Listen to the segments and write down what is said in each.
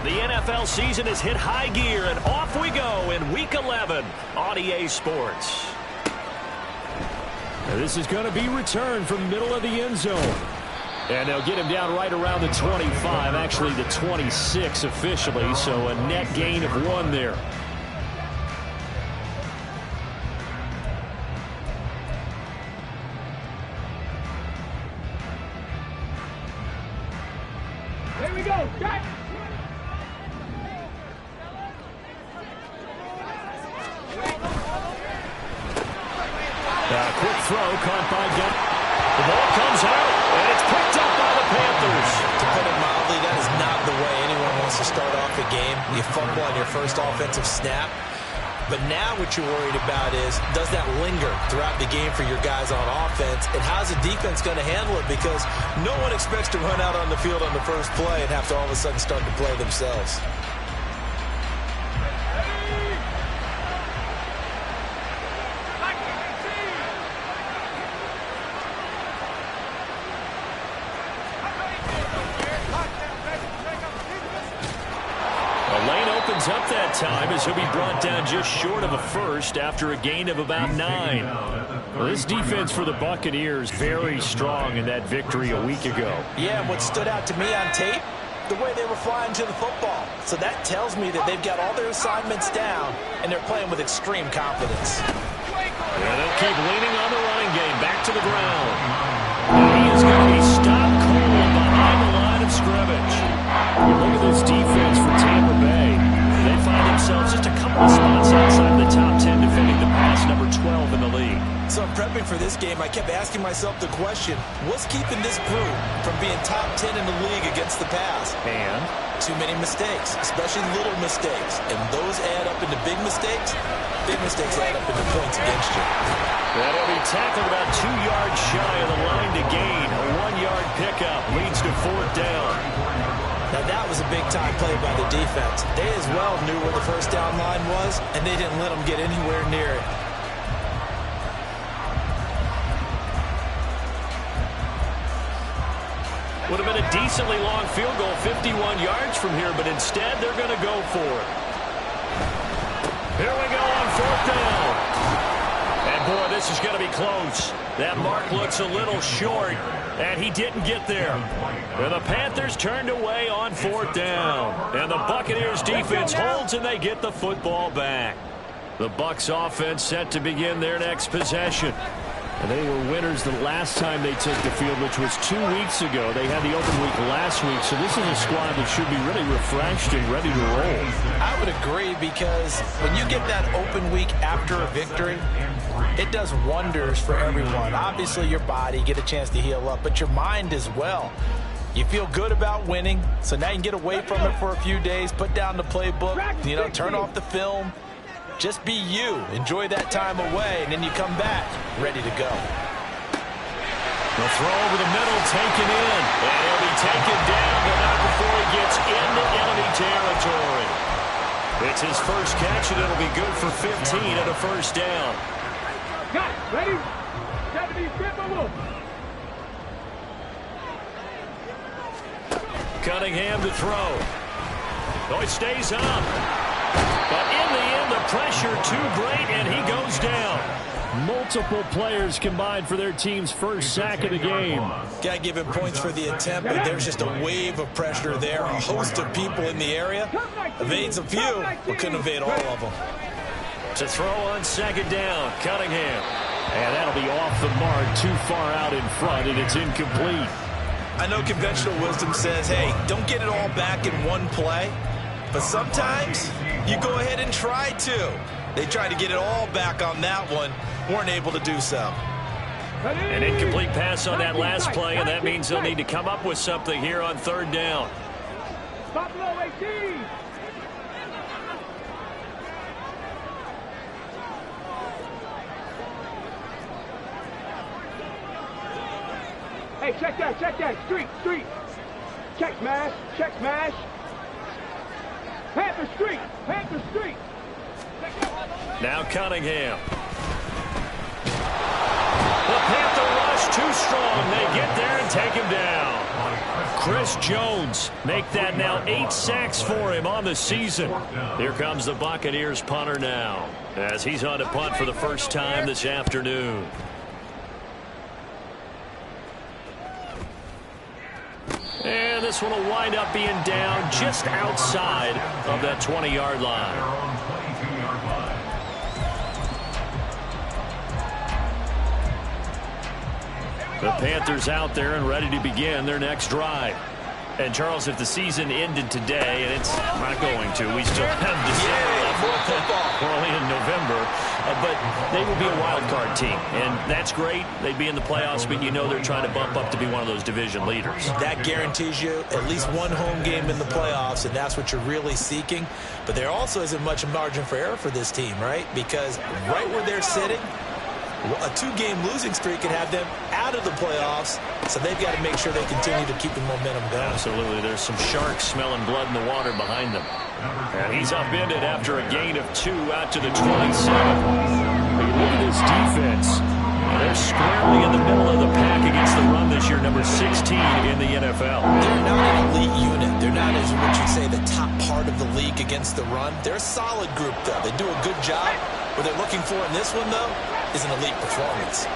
The NFL season has hit high gear, and off we go in Week 11 on EA Sports. This is going to be returned from middle of the end zone. And they'll get him down right around the 25, actually the 26 officially, so a net gain of 1 there. Here we go, Jack. Quick throw caught by Gunn. The ball comes out, and it's picked up by the Panthers. To put it mildly, that is not the way anyone wants to start off a game. You fumble on your first offensive snap. But now what you're worried about is, does that linger throughout the game for your guys on offense? And how's the defense going to handle it? Because no one expects to run out on the field on the first play and have to all of a sudden start to play themselves. Up that time as he'll be brought down just short of a first after a gain of about 9. Well, this defense for the Buccaneers very strong in that victory a week ago. Yeah, and what stood out to me on tape, the way they were flying to the football. So that tells me that they've got all their assignments down and they're playing with extreme confidence. Yeah, they'll keep leaning on the running game. Back to the ground. And he is going to be stopped cold behind the line of scrimmage. Look at this defense for Tampa Bay. They find themselves just a couple of spots outside the top 10 defending the pass, number 12 in the league. So in prepping for this game, I kept asking myself the question, what's keeping this group from being top 10 in the league against the pass? And? Too many mistakes, especially little mistakes. And those add up into big mistakes. Big mistakes add up into points against you. That'll be tackled about 2 yards shy of the line to gain. A 1-yard pickup leads to 4th down. Now that was a big-time play by the defense. They as well knew where the first down line was, and they didn't let them get anywhere near it. Would have been a decently long field goal, 51 yards from here, but instead they're going to go for it. Here we go on 4th down. And boy, this is going to be close. That mark looks a little short, and he didn't get there. And the Panthers turned away on 4th down. And the Buccaneers defense holds, and they get the football back. The Bucs offense set to begin their next possession. And they were winners the last time they took the field, which was 2 weeks ago. They had the open week last week, so this is a squad that should be really refreshed and ready to roll. I would agree, because when you get that open week after a victory, it does wonders for everyone. Obviously, your body, get a chance to heal up, but your mind as well. You feel good about winning, so now you can get away from it for a few days, put down the playbook, turn off the film. Just be you. Enjoy that time away, and then you come back ready to go. The throw over the middle, taken in. And he'll be taken down, but not before he gets into enemy territory. It's his first catch, and it'll be good for 15 and a first down. Got it. Ready? Got to be simple. Cunningham to throw. Oh, it stays up. But in the end, the pressure too great, and he goes down. Multiple players combined for their team's first sack of the game. Got to give him points for the attempt, but there's just a wave of pressure there. A host of people in the area. Evades a few, but couldn't evade all of them. To throw on 2nd down, Cunningham. And that'll be off the mark, too far out in front, and it's incomplete. I know conventional wisdom says, hey, don't get it all back in one play. But sometimes you go ahead and try to. They tried to get it all back on that one. Weren't able to do so. An incomplete pass on that last play, and that means they'll need to come up with something here on 3rd down. Stop low, 18. Hey, check that. Street. Check smash. Panther Street. Now Cunningham. The Panther rush too strong. They get there and take him down. Chris Jones make that now 8 sacks for him on the season. Here comes the Buccaneers punter now, as he's on to punt for the first time this afternoon. And this one will wind up being down just outside of that 20-yard line. The Panthers out there and ready to begin their next drive. And, Charles, if the season ended today, and it's not going to, we still have December left. We're only in November. But they will be a wild card team, and that's great. They'd be in the playoffs, but you know they're trying to bump up to be one of those division leaders. That guarantees you at least one home game in the playoffs, and that's what you're really seeking. But there also isn't much margin for error for this team, right? Because right where they're sitting, a 2-game losing streak can have them out of the playoffs, so they've got to make sure they continue to keep the momentum going. Absolutely. There's some sharks smelling blood in the water behind them. And he's upended after a gain of 2 out to the 27. Look at this defense. They're squarely in the middle of the pack against the run this year, number 16 in the NFL. They're not an elite unit. They're not, as what you say, the top part of the league against the run. They're a solid group, though. They do a good job. What they're looking for in this one, though, is an elite performance.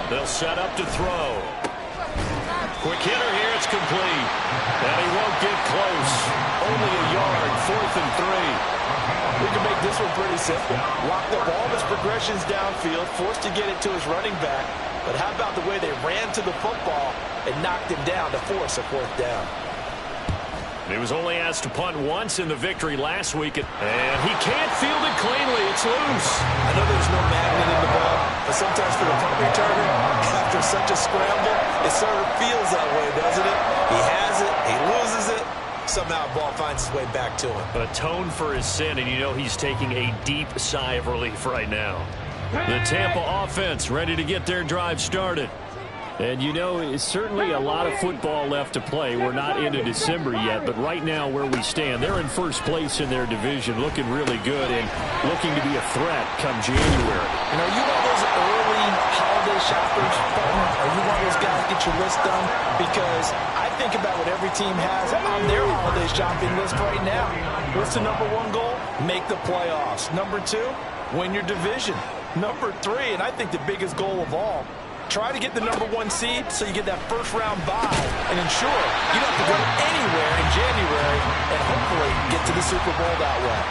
They'll set up to throw. Quick hitter here, it's complete. And he won't get close. Only a yard, 4th and 3. We can make this one pretty simple. Locked up all his progressions downfield, forced to get it to his running back. But how about the way they ran to the football and knocked him down to force a 4th down? He was only asked to punt once in the victory last week, and he can't field it cleanly. It's loose. I know there's no magnet in the ball, but sometimes for the punt returner, after such a scramble, it sort of feels that way, doesn't it? He has it, he loses it, somehow the ball finds its way back to him. Atone for his sin, and you know he's taking a deep sigh of relief right now. The Tampa offense ready to get their drive started. And, you know, it's certainly a lot of football left to play. We're not into December yet, but right now where we stand, they're in first place in their division, looking really good and looking to be a threat come January. And are you one of those early holiday shoppers? Are you one of those guys get your list done? Because I think about what every team has on their holiday shopping list right now. What's the number 1 goal? Make the playoffs. Number 2, win your division. Number 3, and I think the biggest goal of all, try to get the number 1 seed so you get that first-round bye and ensure you don't have to go anywhere in January and hopefully get to the Super Bowl that way.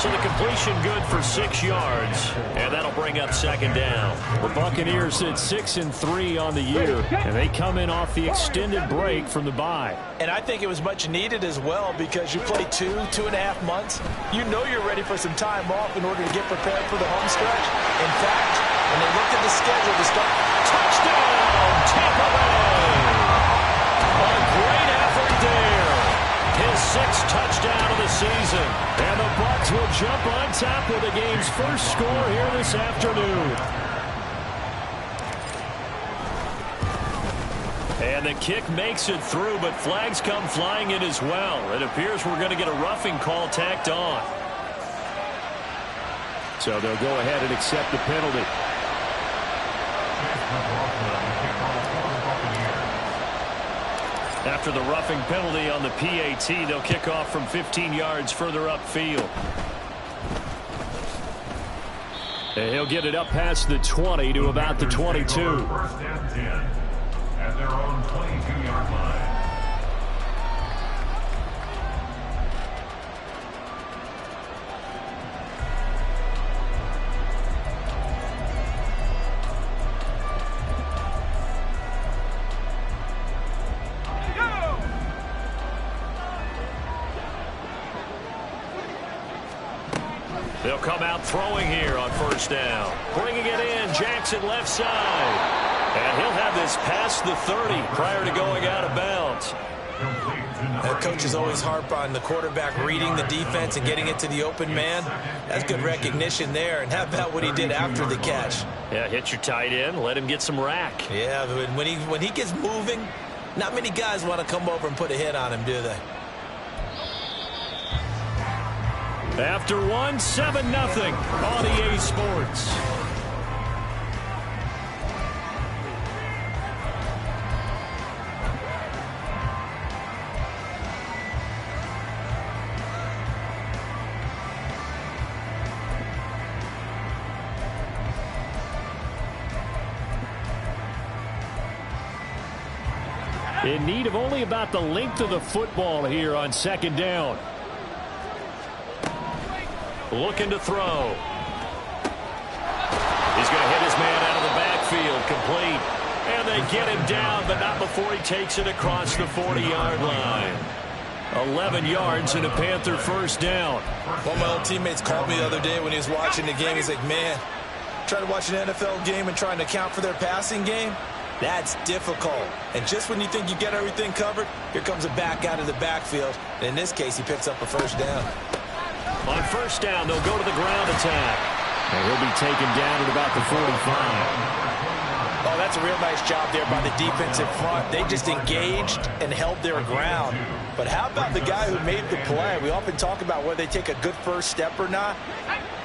So the completion good for 6 yards, and that'll bring up 2nd down. The Buccaneers sit 6-3 on the year, and they come in off the extended break from the bye. And I think it was much needed as well because you play 2.5 months. You know you're ready for some time off in order to get prepared for the home stretch. In fact, when they looked at the schedule to start, touchdown, Tampa Bay! A great effort there. His 6th touchdown of the season. And the Bucs will jump on top with the game's first score here this afternoon. And the kick makes it through, but flags come flying in as well. It appears we're going to get a roughing call tacked on. So they'll go ahead and accept the penalty. After the roughing penalty on the PAT, they'll kick off from 15 yards further upfield. And he'll get it up past the 20 to about the 22. First and 10 at their own 22-yard line. They'll come out throwing here on 1st down. Bringing it in, Jackson left side. And he'll have this past the 30 prior to going out of bounds. Coaches always harp on the quarterback reading the defense and getting it to the open man. That's good recognition there. And how about what he did after the catch? Yeah, hit your tight end, let him get some rack. Yeah, when he gets moving, not many guys want to come over and put a hit on him, do they? After one, 7-0 on EA Sports. In need of only about the length of the football here on second down. Looking to throw. He's going to hit his man out of the backfield. Complete. And they get him down, but not before he takes it across the 40-yard line. 11 yards and a Panther first down. One of my old teammates called me the other day when he was watching the game. He's like, man, trying to watch an NFL game and trying to account for their passing game? That's difficult. And just when you think you get everything covered, here comes a back out of the backfield. And in this case, he picks up a first down. On first down, they'll go to the ground attack. And he'll be taken down at about the 45. Oh, that's a real nice job there by the defensive front. They just engaged and held their ground. But how about the guy who made the play? We often talk about whether they take a good first step or not.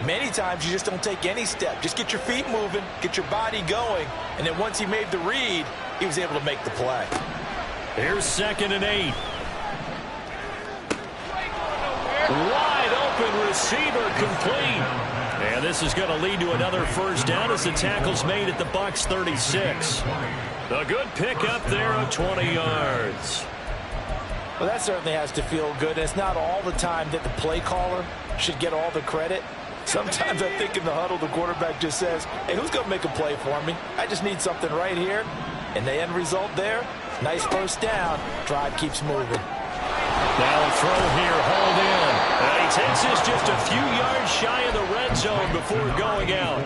Many times you just don't take any step. Just get your feet moving, get your body going, and then once he made the read, he was able to make the play. Here's 2nd and 8. Wide open receiver complete. And this is going to lead to another first down as the tackle's made at the Bucs 36. A good pickup there of 20 yards. Well, that certainly has to feel good. It's not all the time that the play caller should get all the credit. Sometimes I think in the huddle, the quarterback just says, hey, who's going to make a play for me? I just need something right here. And the end result there, nice first down. Drive keeps moving. Now a throw here, hauled in. And he takes this just a few yards shy of the red zone before going out.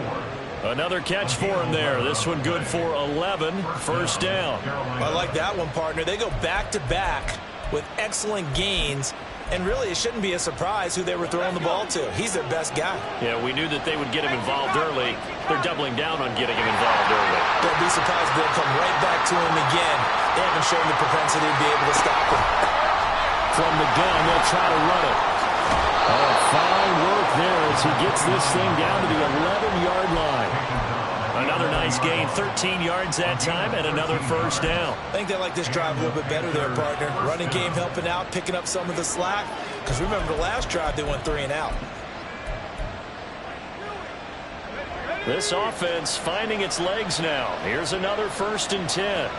Another catch for him there. This one good for 11. First down. I like that one, partner. They go back-to-back with excellent gains. And really, it shouldn't be a surprise who they were throwing the ball to. He's their best guy. Yeah, we knew that they would get him involved early. They're doubling down on getting him involved early. Don't be surprised if they'll come right back to him again. They haven't shown the propensity to be able to stop him. From the gun, they'll try to run it. Oh, fine work there as he gets this thing down to the 11-yard line. Another nice gain, 13 yards that time, and another first down. I think they like this drive a little bit better there, partner. Running game helping out, picking up some of the slack. Because remember the last drive, they went 3 and out. This offense finding its legs now. Here's another 1st and 10.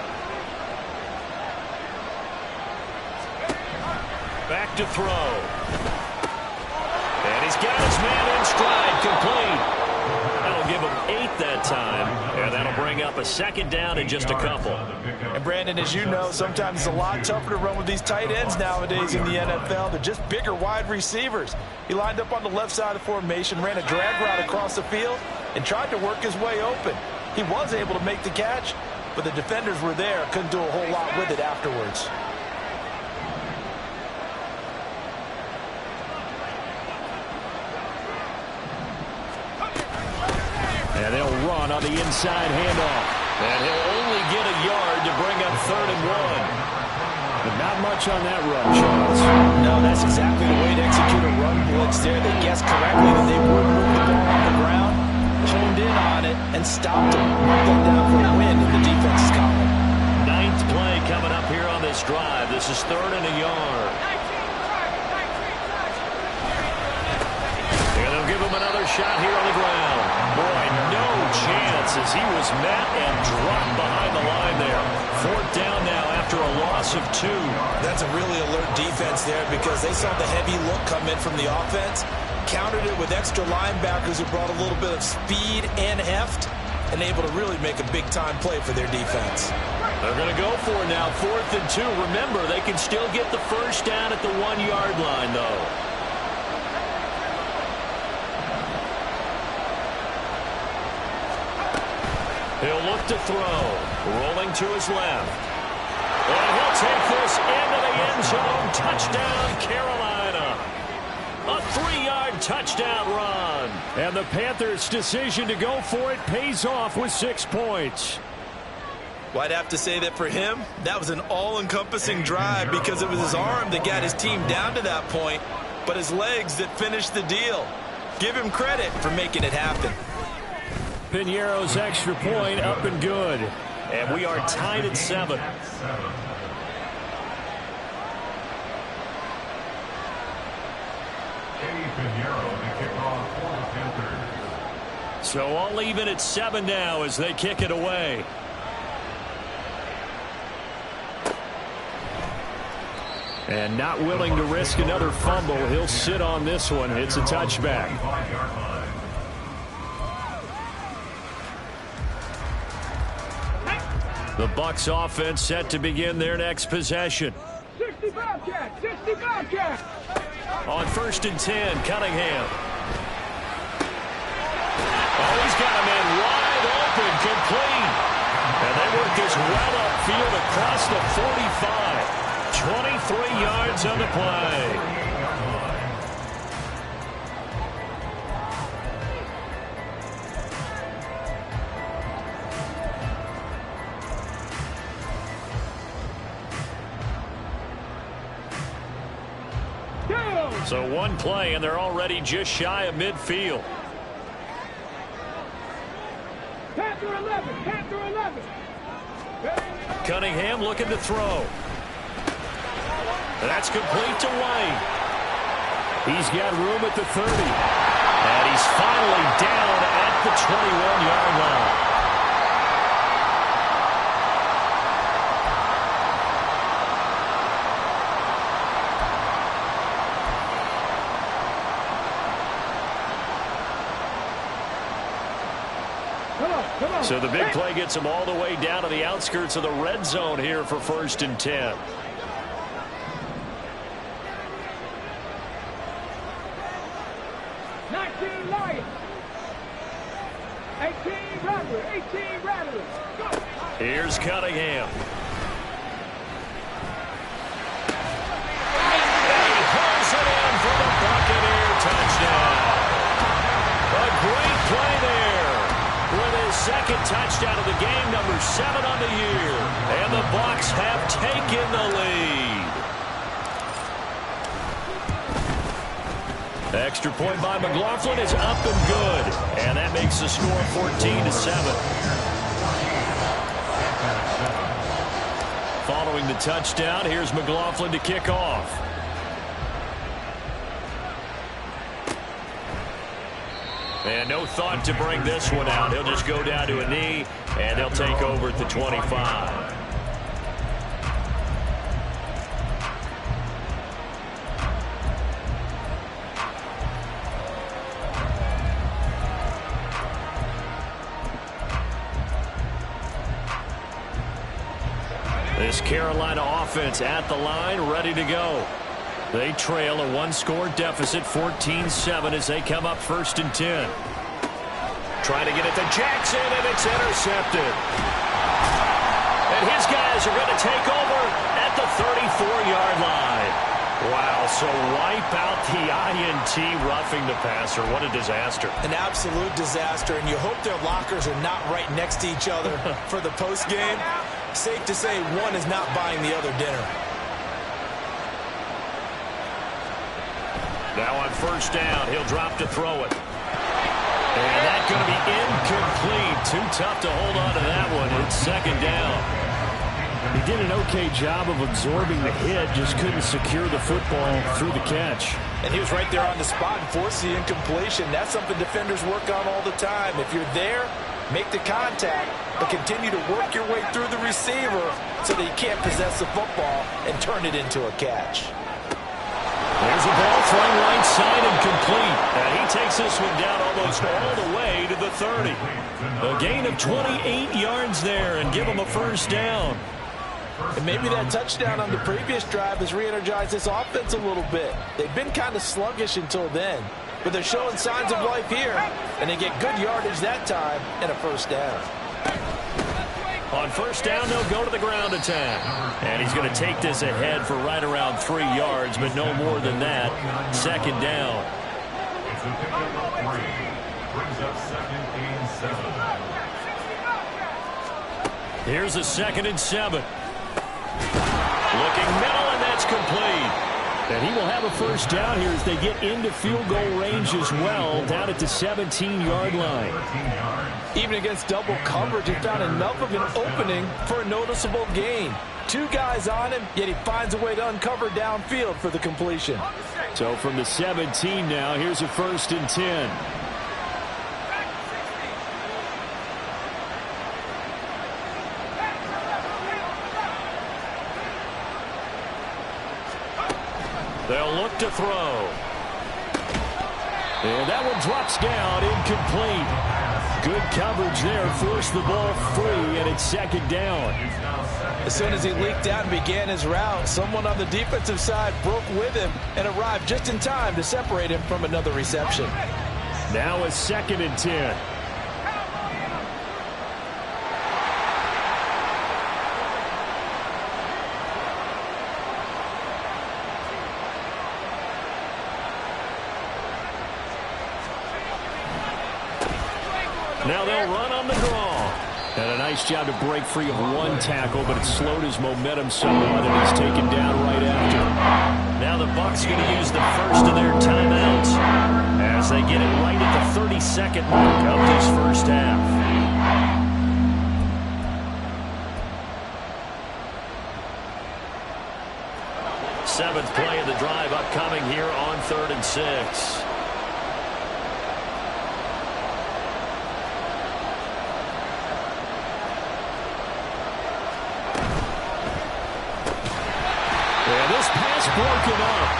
Back to throw. And he's got his man in stride, complete. That'll give him 8 that time, and that'll bring up a 2nd down and just a couple. And Brandon, as you know, sometimes it's a lot tougher to run with these tight ends nowadays in the NFL. They're just bigger wide receivers. He lined up on the left side of the formation, ran a drag route across the field, and tried to work his way open. He was able to make the catch, but the defenders were there, couldn't do a whole lot with it afterwards. And they'll run on the inside handoff. And he'll only get a yard to bring up 3rd and 1. But not much on that run, Charles. No, that's exactly the way to execute a run blitz there. They guessed correctly that they would move the ball on the ground, honed in on it, and stopped him. Marked them down for a win in the defense's column. 9th play coming up here on this drive. This is 3rd and a yard. And they'll give him another shot here on the ground. Boy, no chance as he was met and dropped behind the line there. 4th down now after a loss of 2. That's a really alert defense there because they saw the heavy look come in from the offense, countered it with extra linebackers who brought a little bit of speed and heft, and able to really make a big-time play for their defense. They're going to go for it now, 4th and 2. Remember, they can still get the first down at the 1-yard line, though. He'll look to throw. Rolling to his left. And he'll take this into the end zone. Touchdown, Carolina. A 3-yard touchdown run. And the Panthers' decision to go for it pays off with 6 points. Well, I'd have to say that for him, that was an all-encompassing drive because it was his arm that got his team down to that point. but his legs that finished the deal. Give him credit for making it happen. Piñeiro's extra point up and good. And we are tied at 7. So all even at 7 now as they kick it away. And not willing to risk another fumble. He'll sit on this one. It's a touchback. The Bucs offense set to begin their next possession. 65 catch, 65 catch. On 1st and 10, Cunningham. Oh, he's got a man wide open, complete. And they work this well upfield across the 45. 23 yards on the play. So one play, and they're already just shy of midfield. Panther 11, Panther 11. Cunningham looking to throw. That's complete to White. He's got room at the 30. And he's finally down at the 21-yard line. So the big play gets him all the way down to the outskirts of the red zone here for 1st and 10. Here's Cunningham. And he pulls it in for the Buccaneer touchdown. A great play there. With his second touchdown of the game, number 7 on the year. And the Bucs have taken the lead. Extra point by McLaughlin is up and good. And that makes the score 14-7. Following the touchdown, here's McLaughlin to kick off. And no thought to bring this one out. He'll just go down to a knee, and they'll take over at the 25. This Carolina offense at the line, ready to go. They trail a one-score deficit, 14-7, as they come up 1st and 10. Trying to get it to Jackson, and it's intercepted. And his guys are going to take over at the 34-yard line. Wow, so wipe out the INT roughing the passer. What a disaster. An absolute disaster, and you hope their lockers are not right next to each other for the postgame. Safe to say one is not buying the other dinner. Now on 1st down, he'll drop to throw it. And that's going to be incomplete. Too tough to hold on to that one. It's 2nd down. He did an okay job of absorbing the hit, just couldn't secure the football through the catch. And he was right there on the spot and forced the incompletion. That's something defenders work on all the time. If you're there, make the contact, but continue to work your way through the receiver so that you can't possess the football and turn it into a catch. There's a ball thrown right side and complete. And he takes this one down almost all the way to the 30. A gain of 28 yards there and give him a 1st down. And maybe that touchdown on the previous drive has re-energized this offense a little bit. They've been kind of sluggish until then, but they're showing signs of life here, and they get good yardage that time and a 1st down. On 1st down, they'll go to the ground attack. And he's going to take this ahead for right around 3 yards, but no more than that. 2nd down. It's a pickup of 3. Brings up 2nd and 7. Here's a 2nd and 7. Looking middle, and that's complete. And he will have a first down here as they get into field goal range as well, down at the 17-yard line. Even against double coverage, he found enough of an opening for a noticeable gain. 2 guys on him, yet he finds a way to uncover downfield for the completion. So from the 17 now, here's a 1st and 10. They'll look to throw. And that one drops down, incomplete. Good coverage there, forced the ball free, and it's 2nd down. As soon as he leaked out and began his route, someone on the defensive side broke with him and arrived just in time to separate him from another reception. Now a 2nd and 10. Now they'll run on the draw. And a nice job to break free of 1 tackle, but it slowed his momentum somewhat, and he's taken down right after. Now the Bucs going to use the first of their timeouts as they get it right at the 32nd mark of this first half. Seventh play of the drive upcoming here on 3rd and 6. Broken up.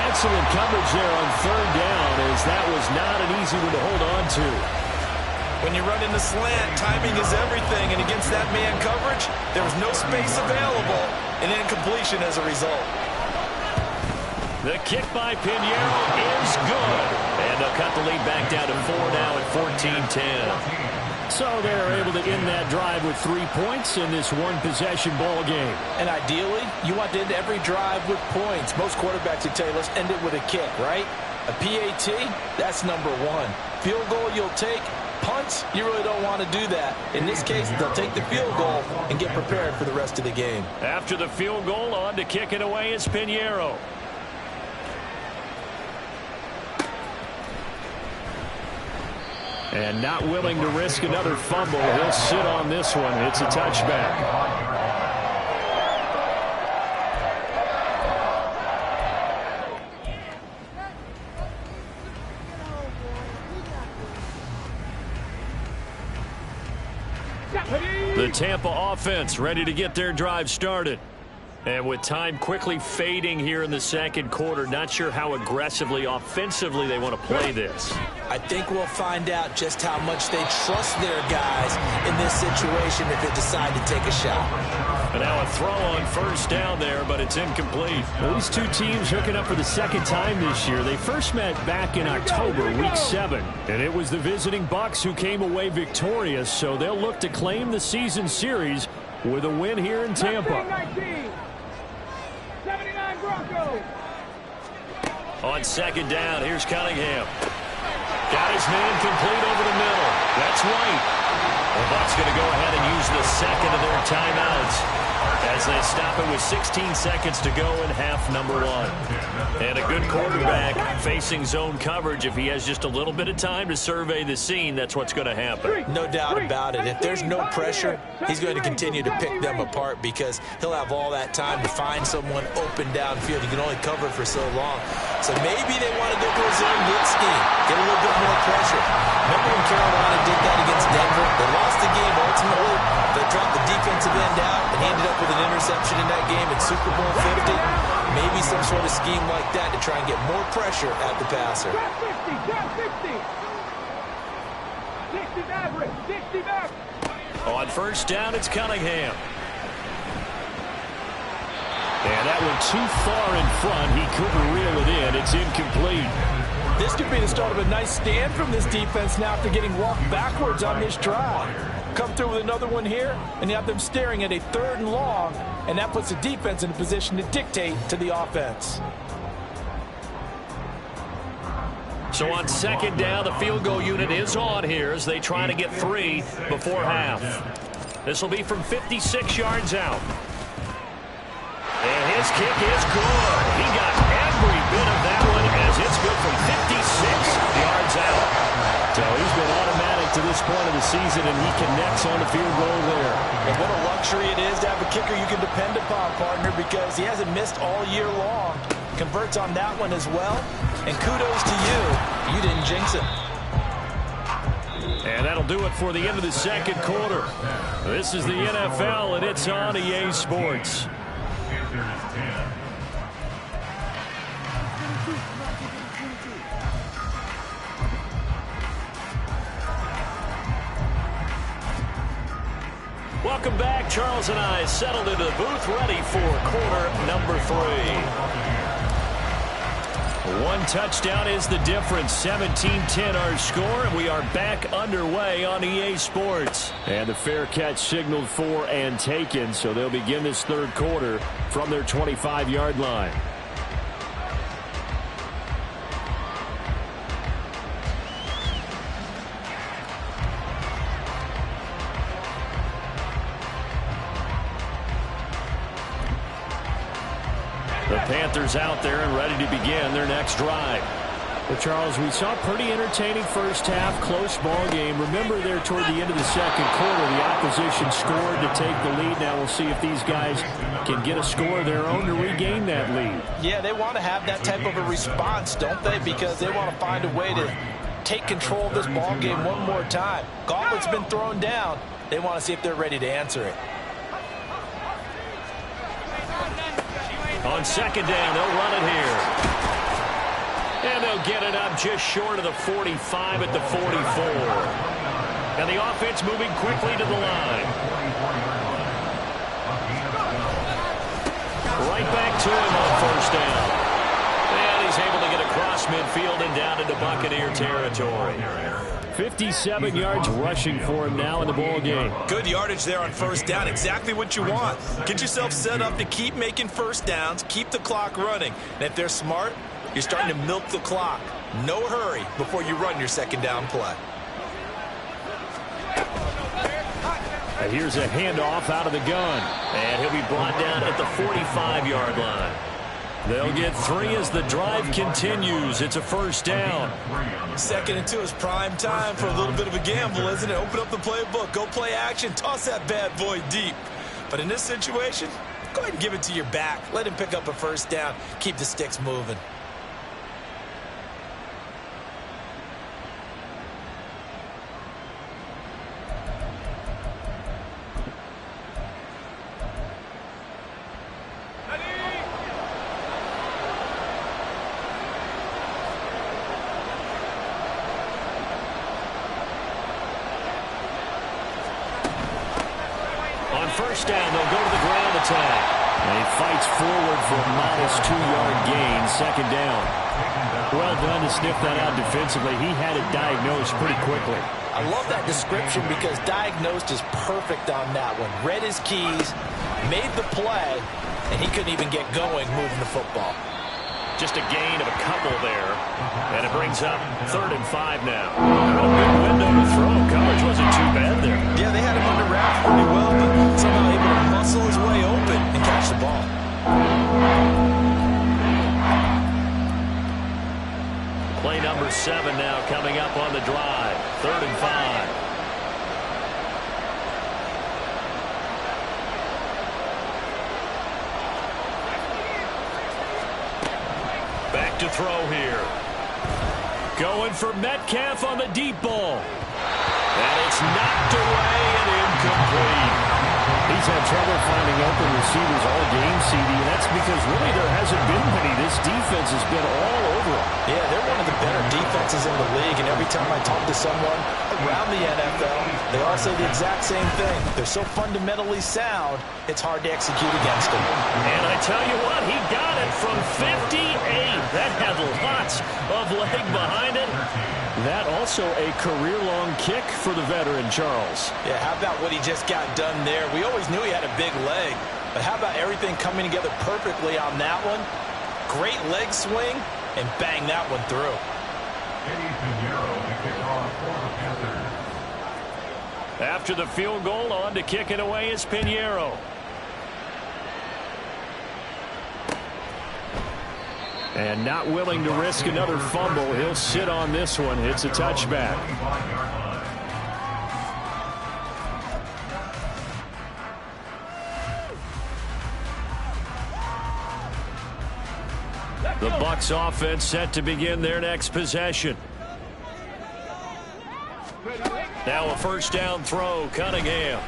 Excellent coverage there on 3rd down, as that was not an easy one to hold on to. When you run in the slant, timing is everything, and against that man coverage, there was no space available, and incompletion as a result. The kick by Pinheiro is good, and they'll cut the lead back down to 4 now at 14-10. So they're able to end that drive with 3 points in this one-possession ball game. And ideally, you want to end every drive with points. Most quarterbacks would tell you, let's end it with a kick, right? A PAT, that's number 1. Field goal you'll take. Punts, you really don't want to do that. In this case, they'll take the field goal and get prepared for the rest of the game. After the field goal, on to kick it away is Pinheiro. And not willing to risk another fumble. He'll sit on this one. It's a touchback. The Tampa offense ready to get their drive started. And with time quickly fading here in the 2nd quarter, not sure how aggressively, offensively they want to play this. I think we'll find out just how much they trust their guys in this situation if they decide to take a shot. And now a throw on 1st down there, but it's incomplete. Well, these 2 teams hooking up for the 2nd time this year. They first met back in October, week 7. And it was the visiting Bucs who came away victorious, so they'll look to claim the season series with a win here in Tampa. 79 Broncos. On 2nd down, here's Cunningham. Got his man complete over the middle. That's right. The Bucs going to go ahead and use the 2nd of their timeouts as they stop it with 16 seconds to go in half number 1. And a good quarterback facing zone coverage. If he has just a little bit of time to survey the scene, that's what's going to happen. No doubt about it. If there's no pressure, he's going to continue to pick them apart because he'll have all that time to find someone open downfield. He can only cover for so long. So maybe they want to go to a zone blitz scheme, get a little bit more pressure. Remember when Carolina did that against Denver? They lost the game ultimately. They dropped the defensive end out, and he ended up with an interception in that game in Super Bowl 50. Maybe some sort of scheme like that to try and get more pressure at the passer. 60 back. 60 back. On 1st down, it's Cunningham. And that went too far in front. He couldn't reel it in. It's incomplete. This could be the start of a nice stand from this defense now after getting walked backwards on this drive. Come through with another one here, and you have them staring at a 3rd and long, and that puts the defense in a position to dictate to the offense. So on 2nd down, the field goal unit is on here as they try to get 3 before half. This will be from 56 yards out. And his kick is good. He got season, and he connects on the field goal there. And what a luxury it is to have a kicker you can depend upon, partner, because he hasn't missed all year long. Converts on that one as well. And kudos to you. You didn't jinx it. And that'll do it for the end of the second quarter. This is the NFL, and it's on EA Sports. Welcome back. Charles and I settled into the booth, ready for quarter number 3. One touchdown is the difference. 17-10 our score, and we are back underway on EA Sports. And the fair catch signaled for and taken, so they'll begin this third quarter from their 25-yard line. The Panthers out there and ready to begin their next drive. Well, Charles, we saw a pretty entertaining first half, close ball game. Remember there toward the end of the second quarter, the opposition scored to take the lead. Now we'll see if these guys can get a score of their own to regain that lead. Yeah, they want to have that type of a response, don't they? Because they want to find a way to take control of this ball game one more time. Gauntlet's been thrown down. They want to see if they're ready to answer it. On second down, they'll run it here. And they'll get it up just short of the 45 at the 44. And the offense moving quickly to the line. Right back to him on first down. And he's able to get across midfield and down into Buccaneer territory. 57 yards rushing for him now in the ball game. Good yardage there on first down. Exactly what you want. Get yourself set up to keep making first downs, keep the clock running. And if they're smart, you're starting to milk the clock. No hurry before you run your second down play. And here's a handoff out of the gun. And he'll be brought down at the 45-yard line. They'll get 3 as the drive continues. It's a first down. 2nd and 2 is prime time for a little bit of a gamble, isn't it? Open up the playbook. Go play action. Toss that bad boy deep. But in this situation, go ahead and give it to your back. Let him pick up a first down. Keep the sticks moving. First down, they'll go to the ground attack. And he fights forward for a modest 2-yard gain, second down. Well done to sniff that out defensively. He had it diagnosed pretty quickly. I love that description because diagnosed is perfect on that one. Read his keys, made the play, and he couldn't even get going moving the football. Just a gain of a couple there. And it brings up 3rd and 5 now. A big window to throw. Coverage wasn't too bad there. Yeah, they had him under wraps pretty well, but somehow able to muscle his way open and catch the ball. Play number 7 now coming up on the drive. 3rd and 5. Back to throw here. Going for Metcalf on the deep ball. And it's knocked away and incomplete. He's had trouble finding open receivers all game, CD, and that's because really there hasn't been many. This defense has been all over them. Yeah, they're one of the better defenses in the league, and every time I talk to someone around the NFL, they all say the exact same thing. They're so fundamentally sound, it's hard to execute against them. And I tell you what, he got it from 58. That had lots of leg behind it. That also a career-long kick for the veteran, Charles. Yeah, how about what he just got done there? We always knew he had a big leg, but how about everything coming together perfectly on that one? Great leg swing, and bang that one through. After the field goal, on to kick it away is Pinheiro. And not willing to risk another fumble. He'll sit on this one. It's a touchback. The Bucs offense set to begin their next possession. Now a first down throw, Cunningham.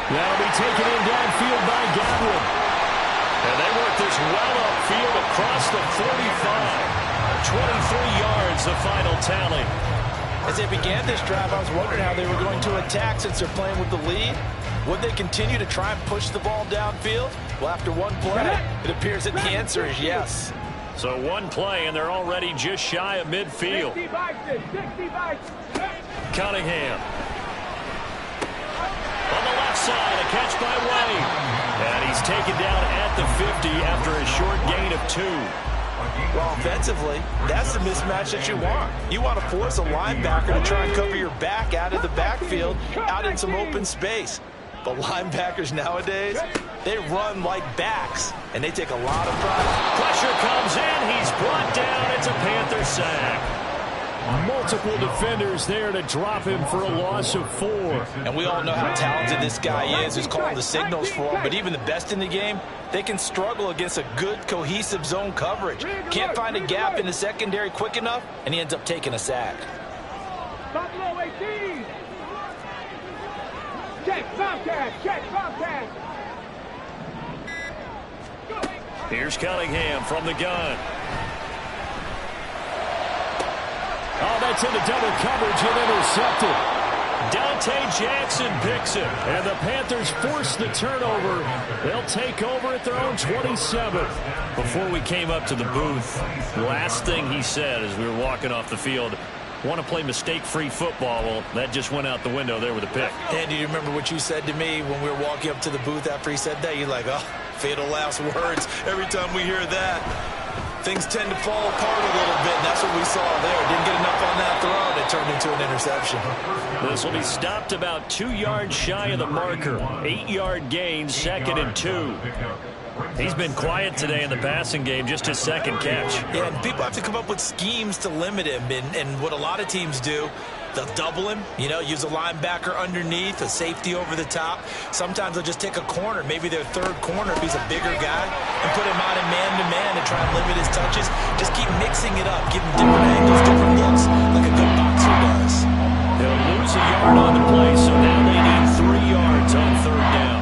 That'll be taken in downfield by Godwin. And they work this well upfield across the 45. 23 yards, the final tally. As they began this drive, I was wondering how they were going to attack since they're playing with the lead. Would they continue to try and push the ball downfield? Well, after one play, it appears that the answer is yes. So one play, and they're already just shy of midfield. Cunningham. On the left side, a catch by White. And he's taken down at the 50 after a short gain of 2. Well, offensively, that's the mismatch that you want. You want to force a linebacker to try and cover your back out of the backfield, out in some open space. But linebackers nowadays, they run like backs, and they take a lot of pride. Pressure comes in. He's brought down. It's a Panther sack. Multiple defenders there to drop him for a loss of 4. And we all know how talented this guy is, who's calling the signals for him. But even the best in the game, they can struggle against a good, cohesive zone coverage. Can't find a gap in the secondary quick enough, and he ends up taking a sack. Buffalo 18. Check, Bobcat, check, Bobcat. Here's Cunningham from the gun. Oh, that's into double coverage and intercepted. Dante Jackson picks it. And the Panthers force the turnover. They'll take over at their own 27. Before we came up to the booth, last thing he said as we were walking off the field, want to play mistake-free football. Well, that just went out the window there with a pick. And do you remember what you said to me when we were walking up to the booth after he said that? You're like, oh, fatal last words. Every time we hear that, things tend to fall apart a little bit, and that's what we saw there. Didn't get enough on that throw, and it turned into an interception. This will be stopped about 2 yards shy of the marker. 8-yard gain, 2nd and 2. He's been quiet today in the passing game, just his second catch. Yeah, and people have to come up with schemes to limit him, and what a lot of teams do, they'll double him, use a linebacker underneath, a safety over the top. Sometimes they'll just take a corner, maybe their third corner if he's a bigger guy, and put him out in man-to-man to try and limit his touches. Just keep mixing it up, give him different angles, different looks, like a good boxer does. They'll lose a yard on the play, so now they need 3 yards on 3rd down.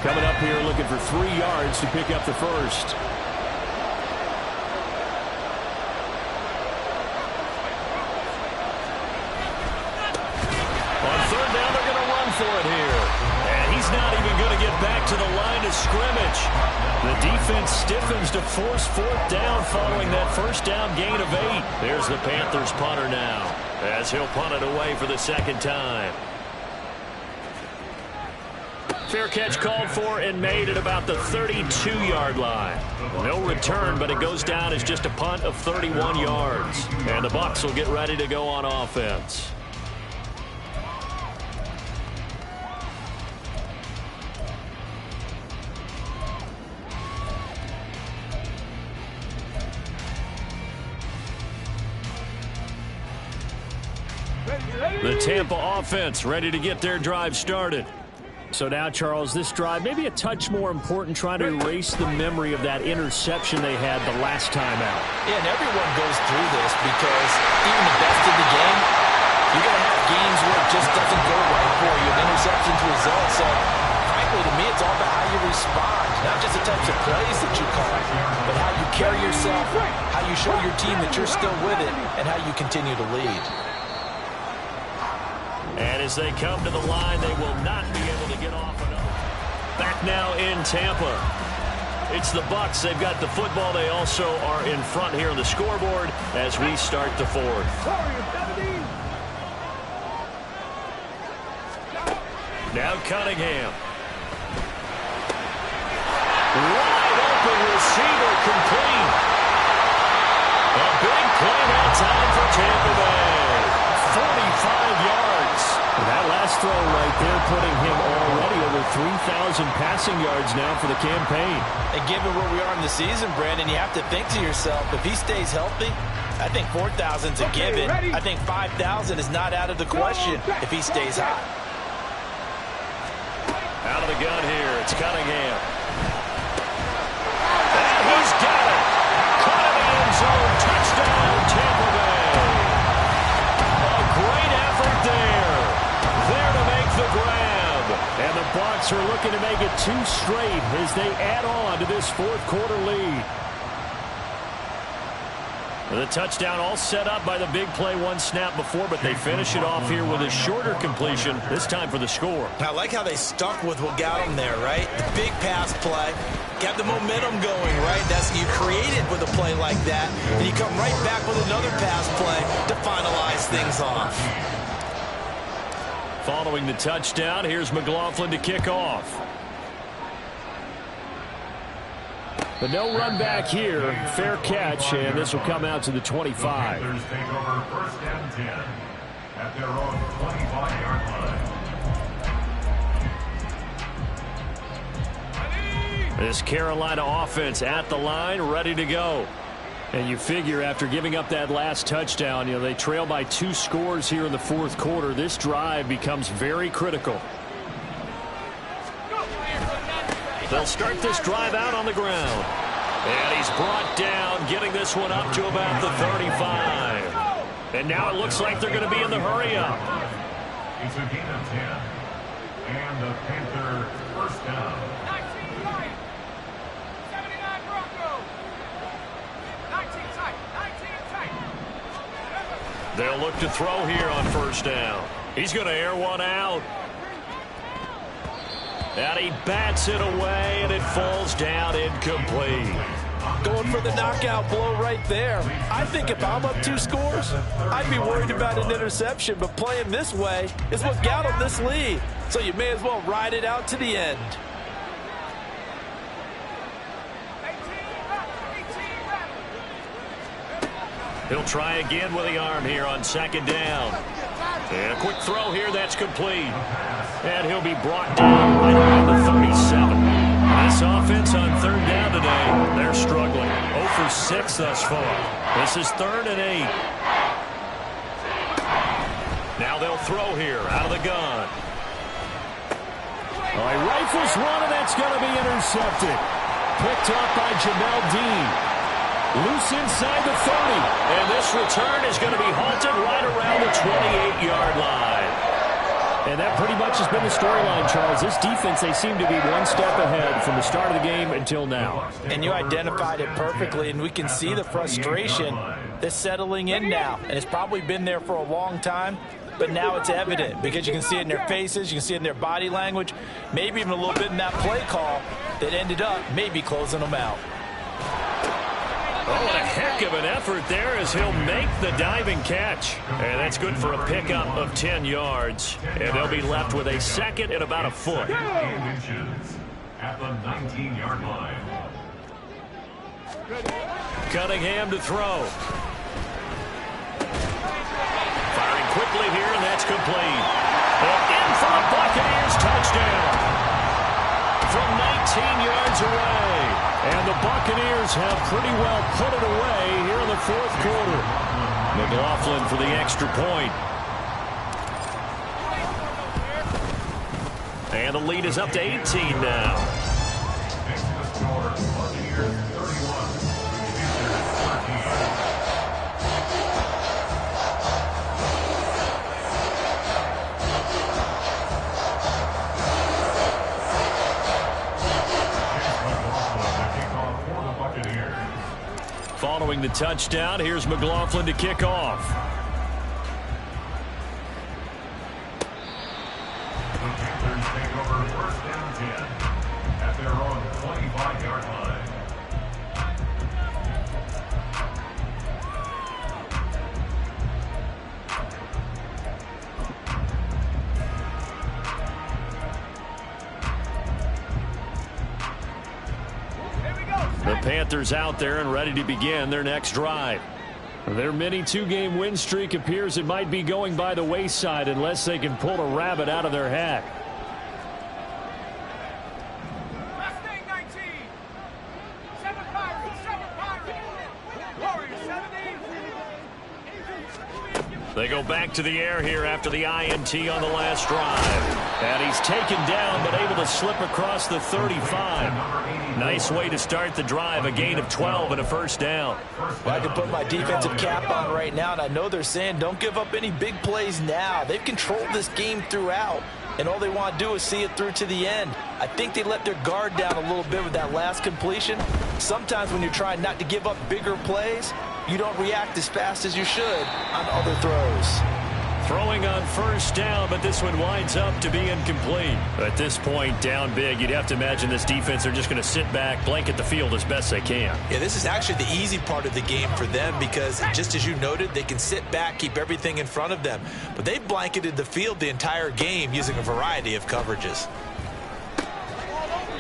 Coming up here looking for 3 yards to pick up the first. On 3rd down, they're going to run for it here. And he's not even going to get back to the line of scrimmage. The defense stiffens to force 4th down following that first down gain of 8. There's the Panthers punter now, as he'll punt it away for the 2nd time. Fair catch called for and made at about the 32-yard line. No return, but it goes down as just a punt of 31 yards. And the Bucs will get ready to go on offense. The Tampa offense ready to get their drive started. So now, Charles, this drive maybe a touch more important, trying to erase the memory of that interception they had the last time out. Yeah, and everyone goes through this because even the best in the game, you're going to have games where it just doesn't go right for you. An interception's result. So, frankly, to me, it's all about how you respond. Not just the types of plays that you call, but how you carry yourself, how you show your team that you're still with it, and how you continue to lead. And as they come to the line, they will not be able to get off another. Back now in Tampa. It's the Bucs. They've got the football. They also are in front here on the scoreboard as we start the 4th. Now Cunningham. Wide open receiver complete. A big play that time for Tampa Bay. 45 yards. That throw right there, putting him already over 3,000 passing yards now for the campaign. And given where we are in the season, Brandon, you have to think to yourself, if he stays healthy, I think 4,000 is a given. Ready? I think 5,000 is not out of the question if he stays hot. Out of the gun here, it's Cunningham. And he's got it. Caught in the end zone. Touchdown, Tampa Bay. A great effort there. There to make the grab. And the Bucs are looking to make it 2 straight as they add on to this fourth quarter lead. The touchdown all set up by the big play 1 snap before, but they finish it off here with a shorter completion, this time for the score. I like how they stuck with what got them there, right? The big pass play, got the momentum going, right? That's you create it with a play like that, and you come right back with another pass play to finalize things off. Following the touchdown, here's McLaughlin to kick off. But no run back here. Fair catch, and this will come out to the 25. Panthers take over 1st and 10 at their own 25-yard line. This Carolina offense at the line, ready to go. And you figure after giving up that last touchdown, they trail by 2 scores here in the fourth quarter. This drive becomes very critical. They'll start this drive out on the ground. And he's brought down, getting this one up to about the 35. And now it looks like they're going to be in the hurry up. It's a gain of 10. And the Panther 1st down. 19 tight. 79 Bronco. 19 tight. 19 tight. They'll look to throw here on 1st down. He's going to air one out. And he bats it away, and it falls down incomplete. Going for the knockout blow right there. I think if I'm up 2 scores, I'd be worried about an interception, but playing this way is what got him this lead. So you may as well ride it out to the end. 18 He'll try again with the arm here on 2nd down. And a quick throw here, that's complete. And he'll be brought down right around the 37. This offense on 3rd down today, they're struggling. 0 for 6 thus far. This is 3rd and 8. Now they'll throw here out of the gun. All right, rifles one, and that's going to be intercepted. Picked up by Jamel Dean. Loose inside the 30. And this return is going to be halted right around the 28-yard line. And that pretty much has been the storyline, Charles. This defense, they seem to be 1 step ahead from the start of the game until now. And you identified it perfectly, and we can see the frustration that's settling in now. And it's probably been there for a long time, but now it's evident because you can see it in their faces, you can see it in their body language, maybe even a little bit in that play call that ended up maybe closing them out. Oh, what a heck of an effort there as he'll make the diving catch. And that's good for a pickup of 10 yards. And they'll be left with a 2nd and about a foot. 2 inches at the 19-yard line. Cunningham to throw. Firing quickly here, and that's complete. And in for a Buccaneers touchdown. From 19 yards away. And the Buccaneers have pretty well put it away here in the fourth quarter. McLaughlin for the extra point. And the lead is up to 18 now. Next to the score, Buccaneers 31, Panthers 13. Following the touchdown, here's McLaughlin to kick off. The Panthers take over 1st and 10 at their own 25-yard line. The Panthers out there and ready to begin their next drive. Their mini two-game win streak appears it might be going by the wayside unless they can pull a rabbit out of their hat. They go back to the air here after the INT on the last drive. And he's taken down but able to slip across the 35. Nice way to start the drive, a gain of 12 and a first down. Well, I can put my defensive cap on right now, and I know they're saying don't give up any big plays now. They've controlled this game throughout, and all they want to do is see it through to the end. I think they let their guard down a little bit with that last completion. Sometimes when you're trying not to give up bigger plays, you don't react as fast as you should on other throws. Throwing on first down, but this one winds up to be incomplete. At this point, down big, you'd have to imagine this defense are just going to sit back, blanket the field as best they can. Yeah, this is actually the easy part of the game for them because, just as you noted, they can sit back, keep everything in front of them. But they've blanketed the field the entire game using a variety of coverages.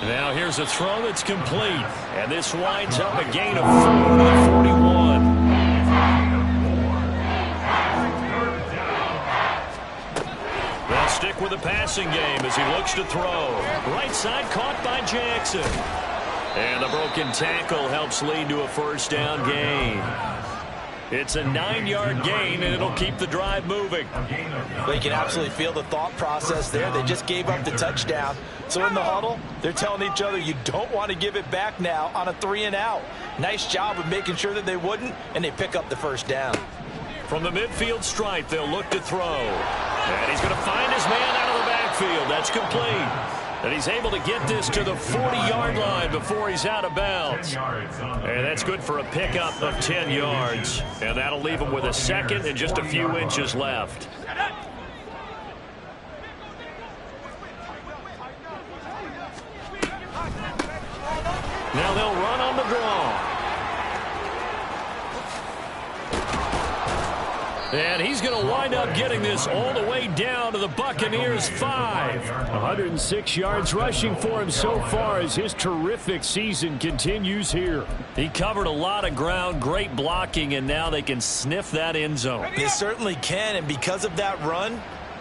Now here's a throw that's complete. And this winds up a gain of 4 to 41. They'll stick with the passing game as he looks to throw. Right side caught by Jackson. And the broken tackle helps lead to a first down gain. It's a 9-yard gain, and it'll keep the drive moving. Well, you can absolutely feel the thought process there. They just gave up the touchdown. So in the huddle, they're telling each other you don't want to give it back now on a 3-and-out. Nice job of making sure that they wouldn't, and they pick up the first down. From the midfield stripe, they'll look to throw. And he's going to find his man out of the backfield. That's complete. And he's able to get this to the 40-yard line before he's out of bounds. And that's good for a pickup of 10 yards. And that'll leave him with a second and just a few inches left. Now they'll run on the draw. And he's going to wind up getting this all the way down to the Buccaneers' 5. 106 yards rushing for him so far as his terrific season continues here. He covered a lot of ground, great blocking, and now they can sniff that end zone. They certainly can, and because of that run,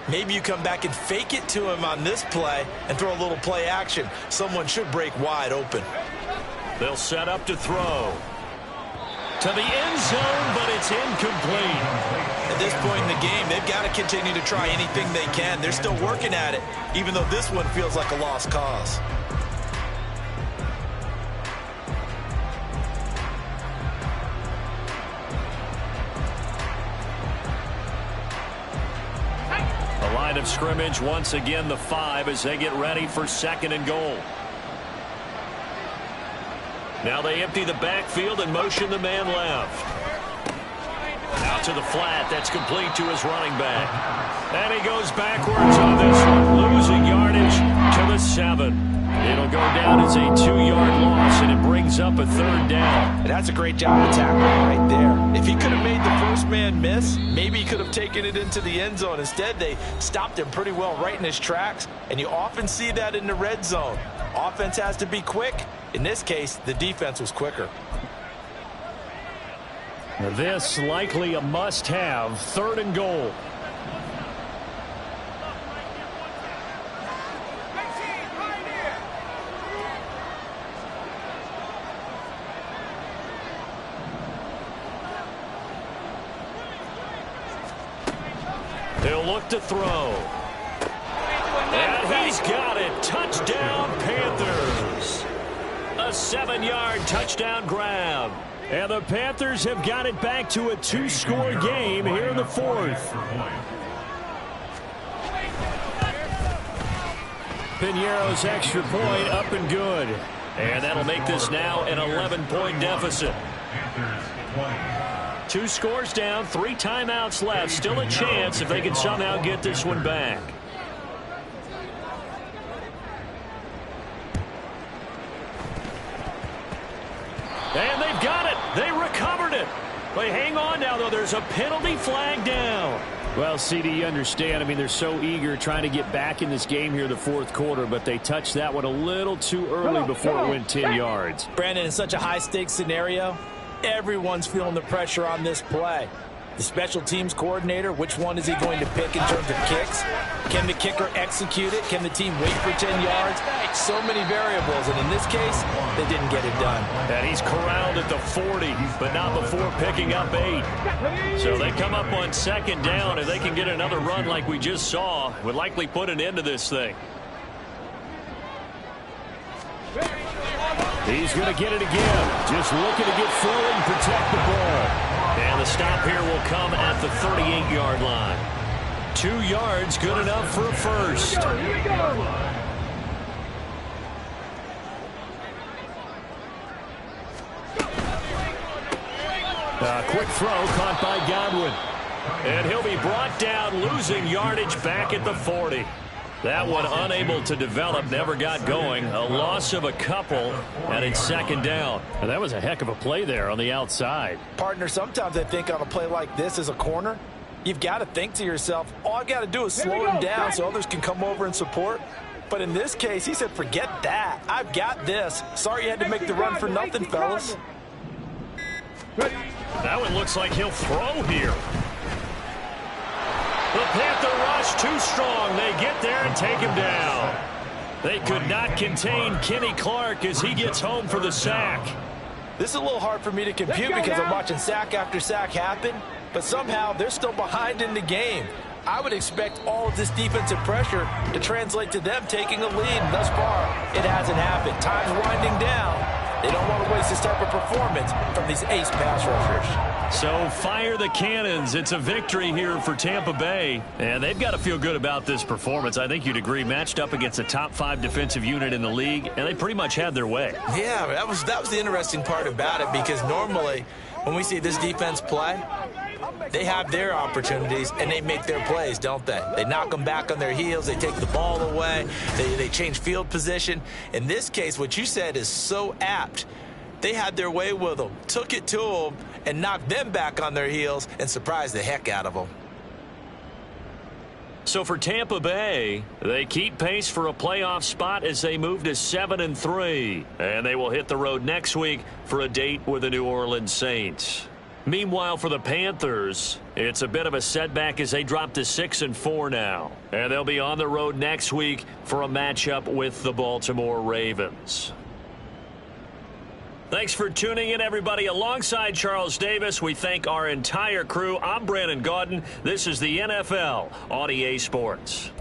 maybe you come back and fake it to him on this play and throw a little play action. Someone should break wide open. They'll set up to throw. To the end zone, but it's incomplete. At this point in the game, they've got to continue to try anything they can. They're still working at it, even though this one feels like a lost cause. The line of scrimmage, once again, the 5 as they get ready for 2nd and goal. Now they empty the backfield and motion the man left. Out to the flat. That's complete to his running back. And he goes backwards on this one, losing yardage to the 7. It'll go down as a 2-yard loss, and it brings up a 3rd down. And that's a great job of tackling right there. If he could have made the first man miss, maybe he could have taken it into the end zone. Instead, they stopped him pretty well right in his tracks, and you often see that in the red zone. Offense has to be quick. In this case, the defense was quicker. This likely a must-have, 3rd and goal. He'll look to throw. And he's got it. Touchdown, Panthers. A 7-yard touchdown grab. And the Panthers have got it back to a 2-score game here in the 4th. Piñeiro's extra point up and good. And that'll make this now an 11-point deficit. 2 scores down, 3 timeouts left. Still a chance if they can somehow get this one back. And they've got it. They recovered it. They hang on now, though. There's a penalty flag down. Well, CD, you understand. I mean, they're so eager trying to get back in this game here the 4th quarter, but they touched that one a little too early before it went 10 yards. Brandon, in such a high-stakes scenario, Everyone's feeling the pressure on this play. The special teams coordinator, which one is he going to pick in terms of kicks? Can the kicker execute it? Can the team wait for 10 yards? So many variables, and in this case, they didn't get it done. And he's corralled at the 40, but not before picking up 8. So they come up on second down. If they can get another run like we just saw, would likely put an end to this thing. He's going to get it again. Just looking to get through it and protect the ball. And the stop here will come at the 38-yard line. 2 yards, good enough for a first. Here we go. Quick throw caught by Godwin. And he'll be brought down, losing yardage back at the 40. That one unable to develop, never got going. A loss of a couple, and it's second down. And that was a heck of a play there on the outside. Partner, sometimes I think on a play like this as a corner, you've got to think to yourself, all I got to do is slow him down so others can come over and support. But in this case, he said, forget that. I've got this. Sorry you had to make the run for nothing, fellas. That one looks like he'll throw here. The Panther rush too strong. They get there and take him down. They could not contain Kenny Clark as he gets home for the sack. This is a little hard for me to compute because I'm watching sack after sack happen, but somehow they're still behind in the game. I would expect all of this defensive pressure to translate to them taking a lead. And thus far, it hasn't happened. Time's winding down. They don't want to waste this type of performance from these ace pass rushers. So fire the cannons. It's a victory here for Tampa Bay. And they've got to feel good about this performance. I think you'd agree, matched up against a top 5 defensive unit in the league, and they pretty much had their way. Yeah, that was the interesting part about it, because normally when we see this defense play, they have their opportunities and they make their plays, don't they? They knock them back on their heels. They take the ball away. They change field position. In this case, what you said is so apt. They had their way with them, took it to them, and knocked them back on their heels and surprised the heck out of them. So for Tampa Bay, they keep pace for a playoff spot as they move to 7-3. And they will hit the road next week for a date with the New Orleans Saints. Meanwhile, for the Panthers, it's a bit of a setback as they drop to 6-4 now. And they'll be on the road next week for a matchup with the Baltimore Ravens. Thanks for tuning in, everybody. Alongside Charles Davis, we thank our entire crew. I'm Brandon Gaudin. This is the NFL on EA Sports.